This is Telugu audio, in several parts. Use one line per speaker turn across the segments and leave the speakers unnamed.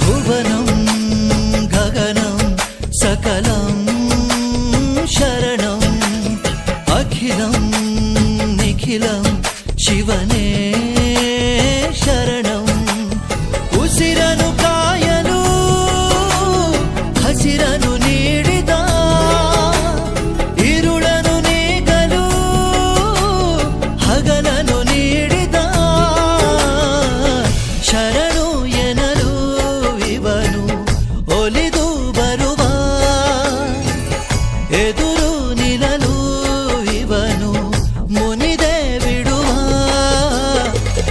భువనం గగనం సకలం శరణం అఖిలం నిఖిలం శివనే శరణం. ఉసిరను కాయలు హసిరను నీడిద ఇరుಳను నీగలు ಹಗಲನು ನೀಡಿದ ಶರಣು ಎನಲು ಇವನು ಒಲಿದು ಬರುವ ಎದುರು ನಿಲ್ಲಲು ಇವನು ಮುನಿದೆ ಬಿಡುವ.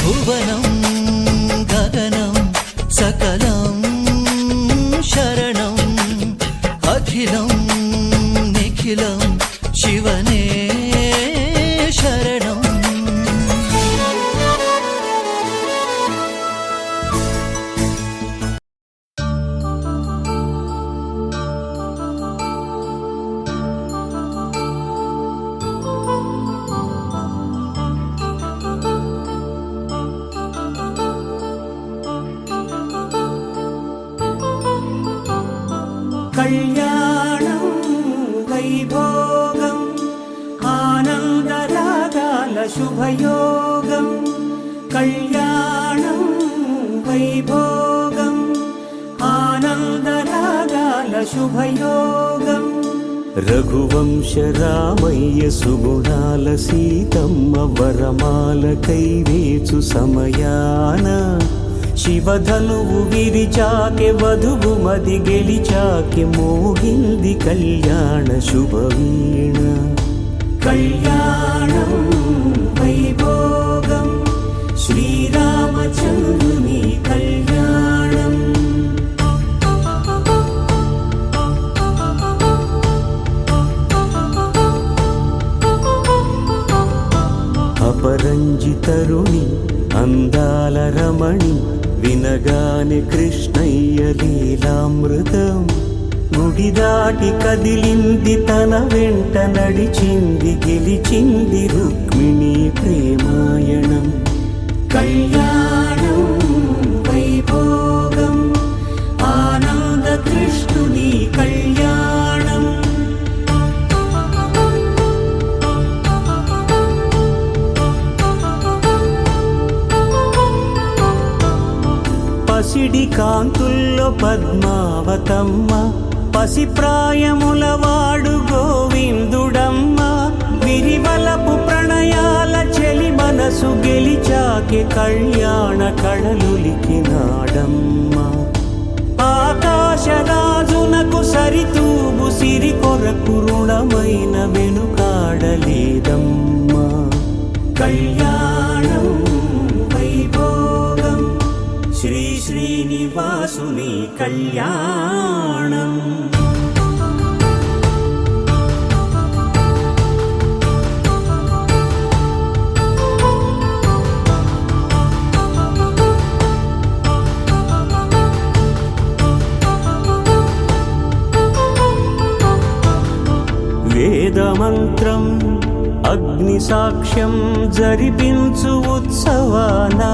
ಭುವನಂ ಗಗನಂ ಸಕಲಂ ಶರಣಂ ಅಖಿಲಂ ನಿಖಿಲಂ ಶಿವನೇ ಶರಣಂ.
కళ్యాణం వైభోగం ఆనందరాగాల శుభయోగం. కళ్యాణం వైభోగం ఆనందరాగాల శుభయోగం. రఘువంశ రామయ్య సుగుణాల సీతమ్మ వరమాల కైవేచు సమయాన శివధనువు విరిచాకె వధువు మది గెలిచాకె మోగింది కళ్యాణ శుభవీణ. కళ్యాణం వైభోగం శ్రీరామచంద్రుని కళ్యాణం. అపరంజి తరుణి అందాల రమణి వినగానే కృష్ణయ్య లీలామృతం. గుడి దాటి కదిలింది తన వెంట నడిచింది గెలిచింది రుక్మిణి ప్రేమాయణం. కళ్యాణం వైభోగం ఆనంద కృష్ణుని కళ్యాణం. పసిడి కాంతుల్లో పద్మావతమ్మ పసిప్రాయముల వాడు గోవిందుడమ్మ. విరివలపు ప్రణయాల చెలి మనసు గెలిచాకే కళ్యాణ కళలులికినాడమ్మ. ఆకాశరాజునకు సరితూగు సిరి కొరకు రుణమైన వెనుకాడలేదమ్మ. కళ్యాణం వైభోగం శ్రీ శ్రీనివాసుని కళ్యాణం. వేదమంత్రం అగ్ని సాక్ష్యం జరిపించు ఉత్సవానా.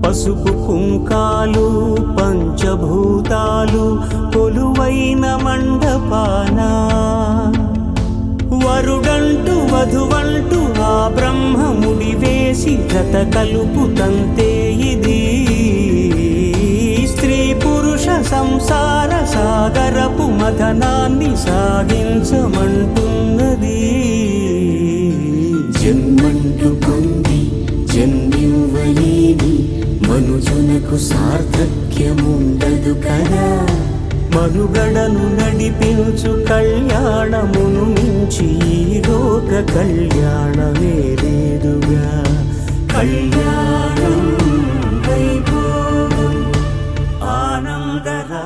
పసుపు కుంకాలు పంచభూతాలు కొలువైన మండపాన. వరుడంటూ వధువంటూ ఆ బ్రహ్మముడి వేసి జత కలుపుతంతే ఇది. స్త్రీ పురుష సంసార సాగరపు మథనాన్ని సాగించమంటున్నది. జన్మంటూ పొంది జన్మివ్వలేని మనుజునకు సార్థక్యముండదు కదా. మనుగడను నడిపించు కళ్యాణమును మించి ఈ లోక కళ్యాణమే లేదుగా. కళ్యాణం వైభోగం ఆనందరా